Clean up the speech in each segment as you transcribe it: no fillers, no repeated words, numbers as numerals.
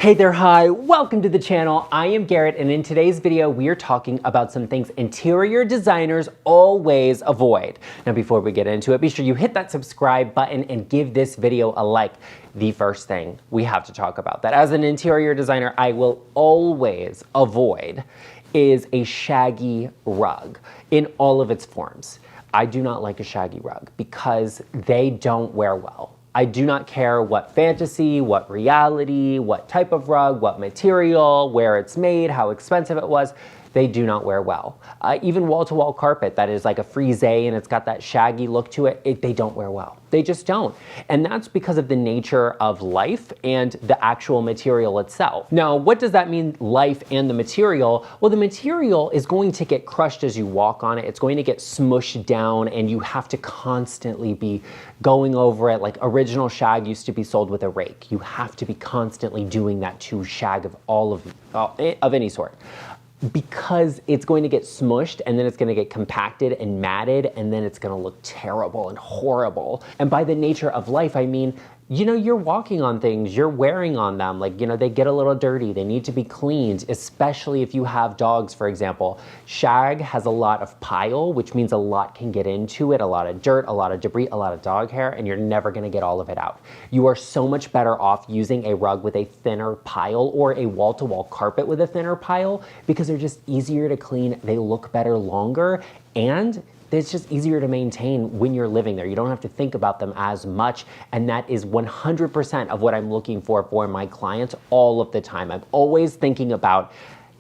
Hey there, hi, welcome to the channel. I am Garrett, and in today's video, we are talking about some things interior designers always avoid. Now, before we get into it, be sure you hit that subscribe button and give this video a like. The first thing we have to talk about that as an interior designer, I will always avoid is a shaggy rug in all of its forms. I do not like a shaggy rug because they don't wear well. I do not care what fantasy, what reality, what type of rug, what material, where it's made, how expensive it was. They do not wear well. Even wall-to-wall carpet that is like a frise and it's got that shaggy look to it, they don't wear well. They just don't. And that's because of the nature of life and the actual material itself. Now, what does that mean, life and the material? Well, the material is going to get crushed as you walk on it. It's going to get smushed down and you have to constantly be going over it. Like original shag used to be sold with a rake. You have to be constantly doing that to shag of any sort, because it's going to get smushed and then it's going to get compacted and matted and then it's going to look terrible and horrible. And by the nature of life, I mean, you know, you're walking on things, you're wearing on them, like, you know, they get a little dirty, they need to be cleaned, especially if you have dogs, for example. Shag has a lot of pile, which means a lot can get into it, a lot of dirt, a lot of debris, a lot of dog hair, and you're never gonna get all of it out. You are so much better off using a rug with a thinner pile or a wall-to-wall carpet with a thinner pile because they're just easier to clean, they look better longer, and it's just easier to maintain when you're living there. You don't have to think about them as much, and that is 100% of what I'm looking for my clients all of the time. I'm always thinking about,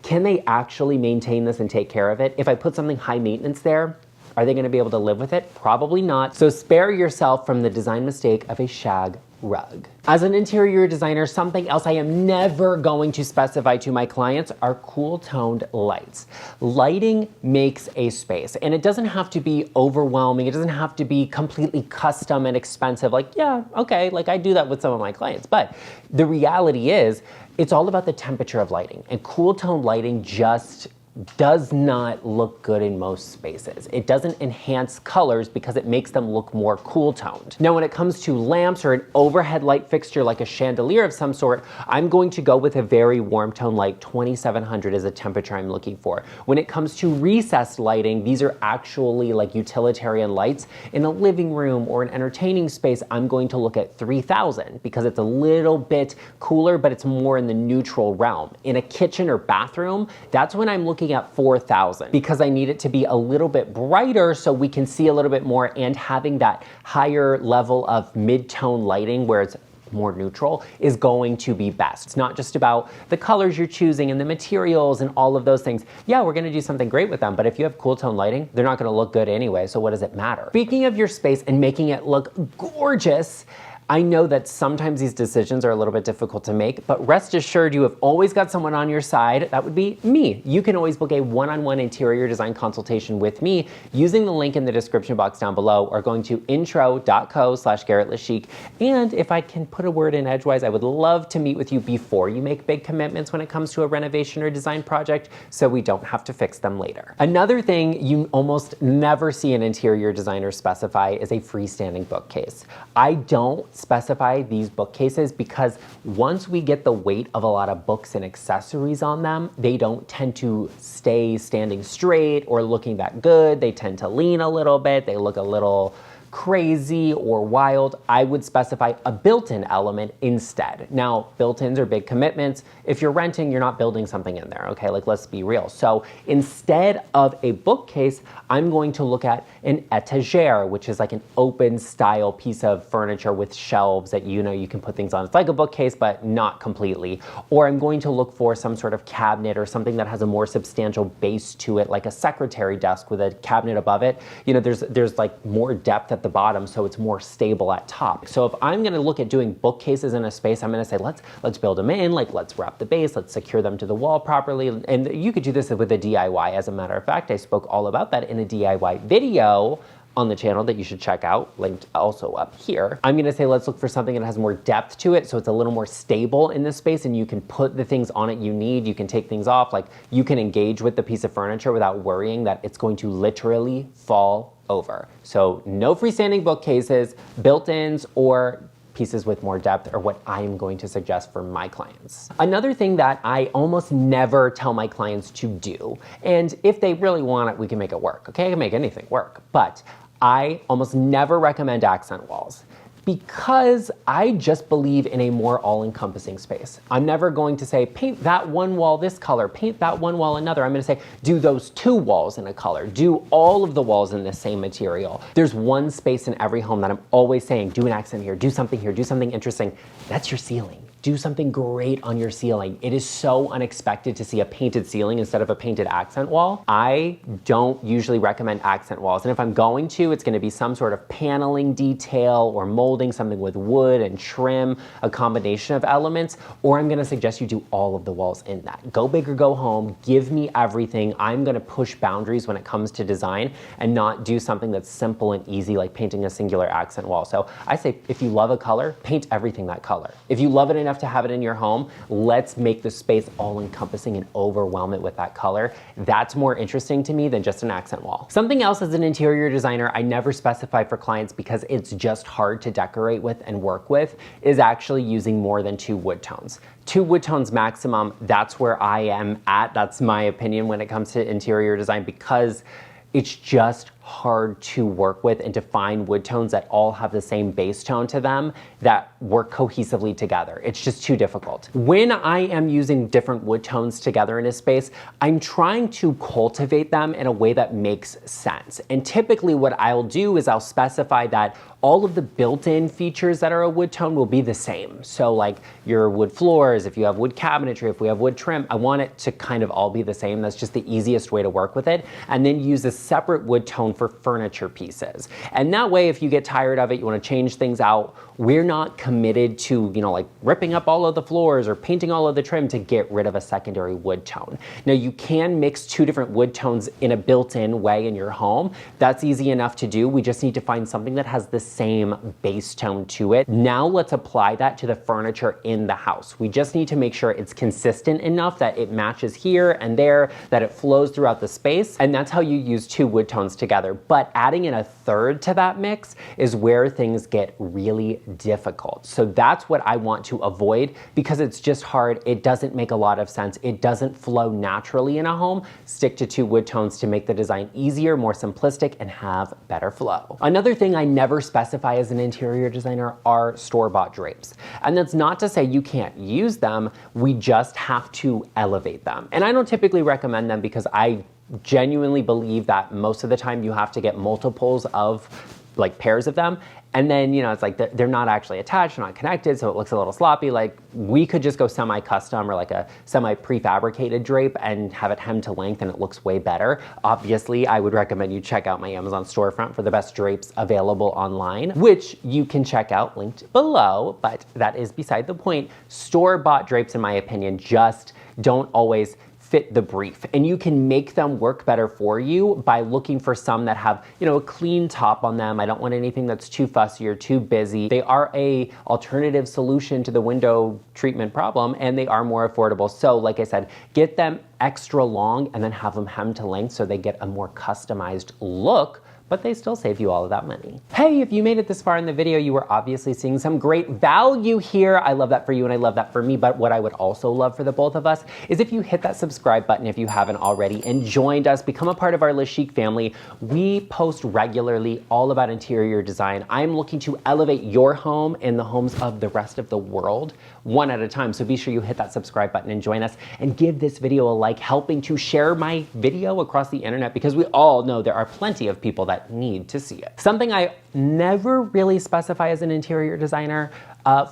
can they actually maintain this and take care of it? If I put something high maintenance there, are they gonna be able to live with it? Probably not. So spare yourself from the design mistake of a shag rug. As an interior designer, something else I am never going to specify to my clients are cool toned lights. Lighting makes a space, and it doesn't have to be overwhelming. It doesn't have to be completely custom and expensive. Like, yeah, okay, like I do that with some of my clients, but the reality is it's all about the temperature of lighting, and cool toned lighting just does not look good in most spaces. It doesn't enhance colors because it makes them look more cool toned. Now, when it comes to lamps or an overhead light fixture like a chandelier of some sort, I'm going to go with a very warm tone light. 2700 is a temperature I'm looking for. When it comes to recessed lighting, these are actually like utilitarian lights. In a living room or an entertaining space, I'm going to look at 3000 because it's a little bit cooler, but it's more in the neutral realm. In a kitchen or bathroom, that's when I'm looking at 4000 because I need it to be a little bit brighter so we can see a little bit more, and having that higher level of mid-tone lighting where it's more neutral is going to be best. It's not just about the colors you're choosing and the materials and all of those things. Yeah, we're gonna do something great with them, but if you have cool tone lighting, they're not gonna look good anyway, so what does it matter? Speaking of your space and making it look gorgeous, I know that sometimes these decisions are a little bit difficult to make, but rest assured you have always got someone on your side. That would be me. You can always book a one-on-one interior design consultation with me using the link in the description box down below or going to intro.co/GarrettLeChic. And if I can put a word in edgewise, I would love to meet with you before you make big commitments when it comes to a renovation or design project so we don't have to fix them later. Another thing you almost never see an interior designer specify is a freestanding bookcase. I don't specify these bookcases because once we get the weight of a lot of books and accessories on them, they don't tend to stay standing straight or looking that good. They tend to lean a little bit. They look a little crazy or wild. I would specify a built-in element instead. Now, built-ins are big commitments. If you're renting, you're not building something in there, okay? Like, let's be real. So instead of a bookcase, I'm going to look at an etagere, which is like an open style piece of furniture with shelves that, you know, you can put things on. It's like a bookcase, but not completely. Or I'm going to look for some sort of cabinet or something that has a more substantial base to it, like a secretary desk with a cabinet above it. You know, there's like more depth at the bottom, so it's more stable at top. So if I'm gonna look at doing bookcases in a space, I'm gonna say, let's build them in, like let's wrap the base, let's secure them to the wall properly. And you could do this with a DIY. As a matter of fact, I spoke all about that in a DIY video on the channel that you should check out, linked also up here. I'm gonna say, let's look for something that has more depth to it, so it's a little more stable in this space and you can put the things on it you need, you can take things off, like you can engage with the piece of furniture without worrying that it's going to literally fall over. So no freestanding bookcases, built-ins, or pieces with more depth are what I'm going to suggest for my clients. Another thing that I almost never tell my clients to do, and if they really want it, we can make it work, okay? I can make anything work, but I almost never recommend accent walls, because I just believe in a more all-encompassing space. I'm never going to say, paint that one wall this color, paint that one wall another. I'm gonna say, do those two walls in a color, do all of the walls in the same material. There's one space in every home that I'm always saying, do an accent here, do something interesting. That's your ceiling. Do something great on your ceiling. It is so unexpected to see a painted ceiling instead of a painted accent wall. I don't usually recommend accent walls. And if I'm going to, it's gonna be some sort of paneling detail or molding, something with wood and trim, a combination of elements, or I'm gonna suggest you do all of the walls in that. Go big or go home, give me everything. I'm gonna push boundaries when it comes to design and not do something that's simple and easy like painting a singular accent wall. So I say, if you love a color, paint everything that color. If you love it enough to have it in your home, let's make the space all encompassing and overwhelm it with that color. That's more interesting to me than just an accent wall. Something else as an interior designer I never specify for clients because it's just hard to decorate with and work with is actually using more than 2 wood tones. 2 wood tones maximum, that's where I am at. That's my opinion when it comes to interior design, because it's just hard to work with and to find wood tones that all have the same base tone to them that work cohesively together. It's just too difficult. When I am using different wood tones together in a space, I'm trying to cultivate them in a way that makes sense. And typically what I'll do is I'll specify that all of the built-in features that are a wood tone will be the same. So like your wood floors, if you have wood cabinetry, if we have wood trim, I want it to kind of all be the same. That's just the easiest way to work with it. And then use a separate wood tone for furniture pieces. And that way, if you get tired of it, you want to change things out, we're not committed to, like ripping up all of the floors or painting all of the trim to get rid of a secondary wood tone. Now you can mix 2 different wood tones in a built-in way in your home. That's easy enough to do. We just need to find something that has the same base tone to it. Now let's apply that to the furniture in the house. We just need to make sure it's consistent enough that it matches here and there, that it flows throughout the space. And that's how you use 2 wood tones together. But adding in a 3rd to that mix is where things get really difficult. So that's what I want to avoid, because it's just hard. It doesn't make a lot of sense. It doesn't flow naturally in a home. Stick to 2 wood tones to make the design easier, more simplistic, and have better flow. Another thing I never specify as an interior designer are store-bought drapes. And that's not to say you can't use them. We just have to elevate them. And I don't typically recommend them because I genuinely believe that most of the time you have to get multiples of like pairs of them. And then, it's like they're not actually attached, they're not connected, so it looks a little sloppy. Like we could just go semi-custom or like a semi-prefabricated drape and have it hemmed to length and it looks way better. Obviously, I would recommend you check out my Amazon storefront for the best drapes available online, which you can check out linked below, but that is beside the point. Store-bought drapes, in my opinion, just don't always fit the brief, and you can make them work better for you by looking for some that have, a clean top on them. I don't want anything that's too fussy or too busy. They are a alternative solution to the window treatment problem, and they are more affordable. So like I said, get them extra long and then have them hemmed to length so they get a more customized look, but they still save you all of that money. Hey, if you made it this far in the video, you were obviously seeing some great value here. I love that for you and I love that for me, but what I would also love for the both of us is if you hit that subscribe button if you haven't already and joined us, become a part of our GarrettLeChic family. We post regularly all about interior design. I'm looking to elevate your home and the homes of the rest of the world one at a time. So be sure you hit that subscribe button and join us and give this video a like, helping to share my video across the internet, because we all know there are plenty of people that need to see it. Something I never really specify as an interior designer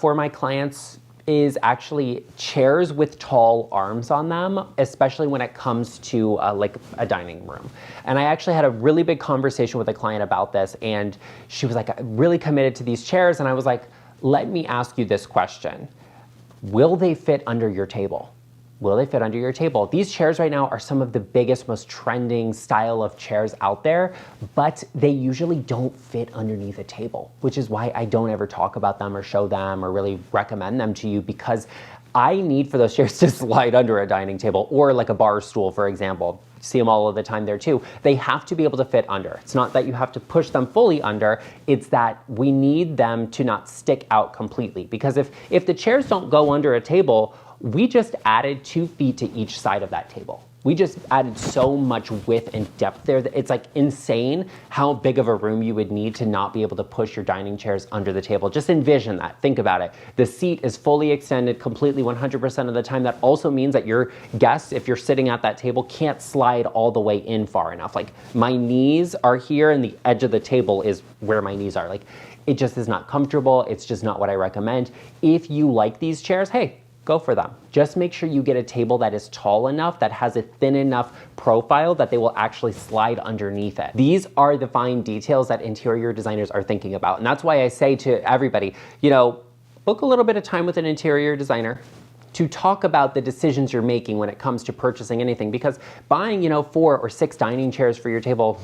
for my clients is actually chairs with tall arms on them, especially when it comes to like a dining room. And I actually had a really big conversation with a client about this, and she was like really committed to these chairs, and I was like, let me ask you this question. Will they fit under your table? Will they fit under your table? These chairs right now are some of the biggest, most trending style of chairs out there, but they usually don't fit underneath a table, which is why I don't ever talk about them or show them or really recommend them to you, because I need for those chairs to slide under a dining table or like a bar stool, for example. You see them all of the time there too. They have to be able to fit under. It's not that you have to push them fully under, it's that we need them to not stick out completely. Because if the chairs don't go under a table, we just added 2 feet to each side of that table. We just added so much width and depth there that it's like insane how big of a room you would need to not be able to push your dining chairs under the table. Just envision that. Think about it. The seat is fully extended completely 100% of the time. That also means that your guests, if you're sitting at that table, can't slide all the way in far enough. Like my knees are here and the edge of the table is where my knees are. Like it just is not comfortable. It's just not what I recommend. If you like these chairs, hey, go for them. Just make sure you get a table that is tall enough, that has a thin enough profile that they will actually slide underneath it. These are the fine details that interior designers are thinking about. And that's why I say to everybody, you know, book a little bit of time with an interior designer to talk about the decisions you're making when it comes to purchasing anything. Because buying, you know, 4 or 6 dining chairs for your table,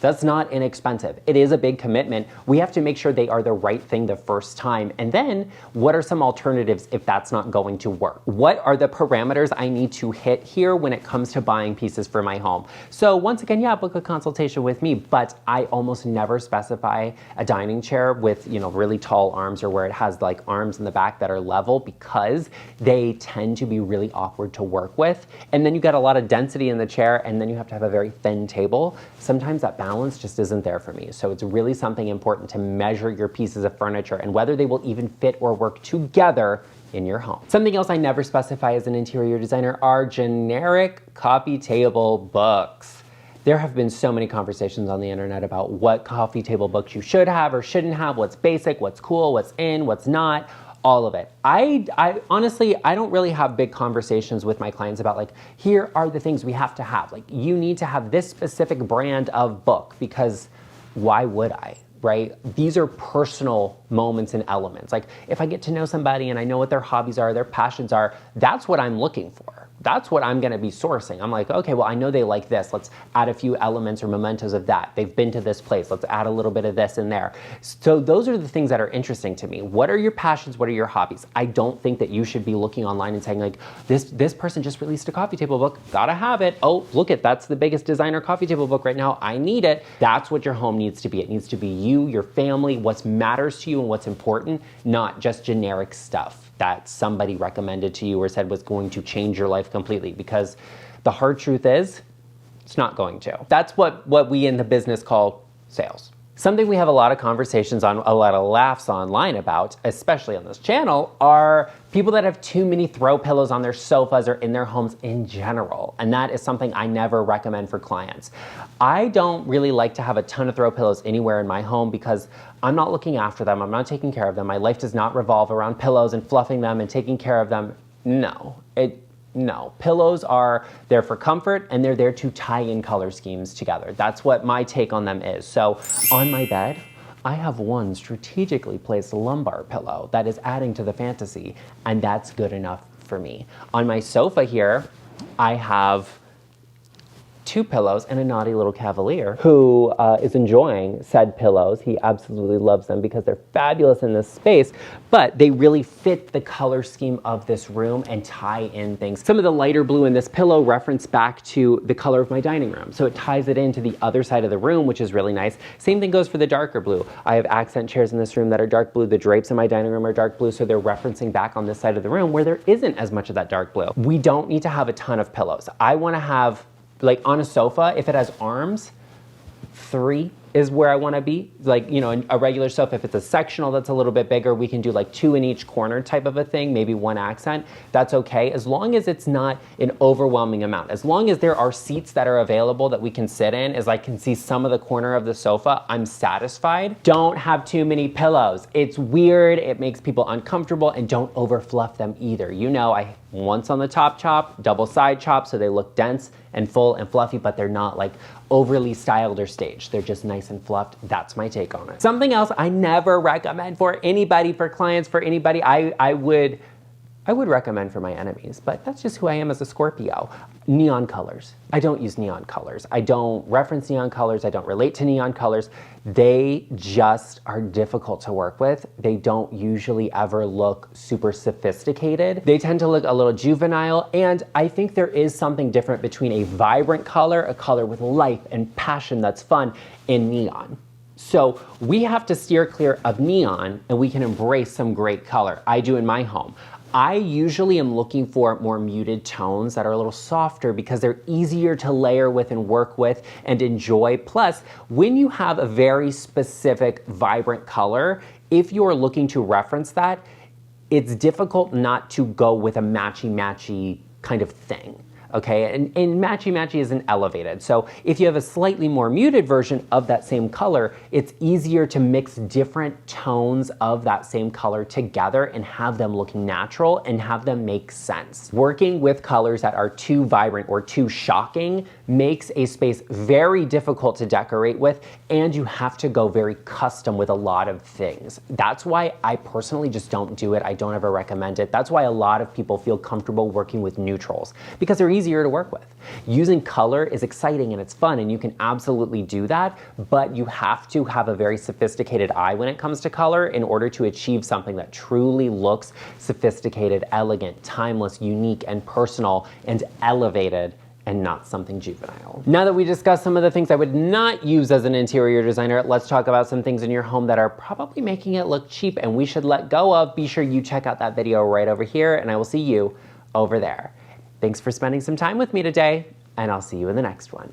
that's not inexpensive. It is a big commitment. We have to make sure they are the right thing the first time. And then what are some alternatives if that's not going to work? What are the parameters I need to hit here when it comes to buying pieces for my home? So once again, yeah, book a consultation with me, but I almost never specify a dining chair with, you know, really tall arms or where it has like arms in the back that are level, because they tend to be really awkward to work with. And then you got a lot of density in the chair, and then you have to have a very thin table. Sometimes that balance just isn't there for me. So it's really something important to measure your pieces of furniture and whether they will even fit or work together in your home. Something else I never specify as an interior designer are generic coffee table books. There have been so many conversations on the internet about what coffee table books you should have or shouldn't have, what's basic, what's cool, what's in, what's not. All of it. I honestly, I don't really have big conversations with my clients about like, here are the things we have to have. Like you need to have this specific brand of book, because why would I, right? These are personal moments and elements. Like if I get to know somebody and I know what their hobbies are, their passions are, that's what I'm looking for. That's what I'm gonna be sourcing. I'm like, okay, well, I know they like this. Let's add a few elements or mementos of that. They've been to this place. Let's add a little bit of this in there. So those are the things that are interesting to me. What are your passions? What are your hobbies? I don't think that you should be looking online and saying like, this person just released a coffee table book. Gotta have it. Oh, look it, that's the biggest designer coffee table book right now. I need it. That's what your home needs to be. It needs to be you, your family, what matters to you and what's important, not just generic stuff that somebody recommended to you or said was going to change your life completely, because the hard truth is it's not going to. That's what we in the business call sales. Something we have a lot of conversations on, a lot of laughs online about, especially on this channel, are people that have too many throw pillows on their sofas or in their homes in general. And that is something I never recommend for clients. I don't really like to have a ton of throw pillows anywhere in my home because I'm not looking after them. I'm not taking care of them. My life does not revolve around pillows and fluffing them and taking care of them. No, pillows are there for comfort and they're there to tie in color schemes together. That's what my take on them is. So on my bed, I have one strategically placed lumbar pillow that is adding to the fantasy, and that's good enough for me. On my sofa here, I have 2 pillows and a naughty little cavalier who is enjoying said pillows. He absolutely loves them because they're fabulous in this space, but they really fit the color scheme of this room and tie in things. Some of the lighter blue in this pillow reference back to the color of my dining room, so it ties it into the other side of the room, which is really nice. Same thing goes for the darker blue. I have accent chairs in this room that are dark blue. The drapes in my dining room are dark blue, so they're referencing back on this side of the room where there isn't as much of that dark blue. We don't need to have a ton of pillows. I want to have, like on a sofa, if it has arms, 3 is where I want to be. Like, you know, a regular sofa, if it's a sectional that's a little bit bigger, we can do like 2 in each corner type of a thing, maybe 1 accent. That's okay, as long as it's not an overwhelming amount. As long as there are seats that are available that we can sit in, as I can see some of the corner of the sofa, I'm satisfied. Don't have too many pillows. It's weird, it makes people uncomfortable, and don't overfluff them either. You know, I once on the top chop, double side chop, so they look dense and full and fluffy, but they're not like overly styled or staged. They're just nice and fluffed. That's my take on it. Something else I never recommend for anybody, for clients, for anybody, I I would recommend for my enemies, but that's just who I am as a Scorpio. Neon colors. I don't use neon colors. I don't reference neon colors. I don't relate to neon colors. They just are difficult to work with. They don't usually ever look super sophisticated. They tend to look a little juvenile, and I think there is something different between a vibrant color, a color with life and passion that's fun, and neon. So we have to steer clear of neon, and we can embrace some great color. I do in my home. I usually am looking for more muted tones that are a little softer because they're easier to layer with and work with and enjoy. Plus, when you have a very specific, vibrant color, if you're looking to reference that, it's difficult not to go with a matchy-matchy kind of thing. Okay, and matchy-matchy isn't elevated. So if you have a slightly more muted version of that same color, it's easier to mix different tones of that same color together and have them look natural and have them make sense. Working with colors that are too vibrant or too shocking makes a space very difficult to decorate with, and you have to go very custom with a lot of things. That's why I personally just don't do it. I don't ever recommend it. That's why a lot of people feel comfortable working with neutrals, because they're easier to work with. Using color is exciting and it's fun, and you can absolutely do that, but you have to have a very sophisticated eye when it comes to color in order to achieve something that truly looks sophisticated, elegant, timeless, unique, and personal, and elevated, and not something juvenile. Now that we discussed some of the things I would not use as an interior designer, let's talk about some things in your home that are probably making it look cheap and we should let go of. Be sure you check out that video right over here, and I will see you over there. Thanks for spending some time with me today, and I'll see you in the next one.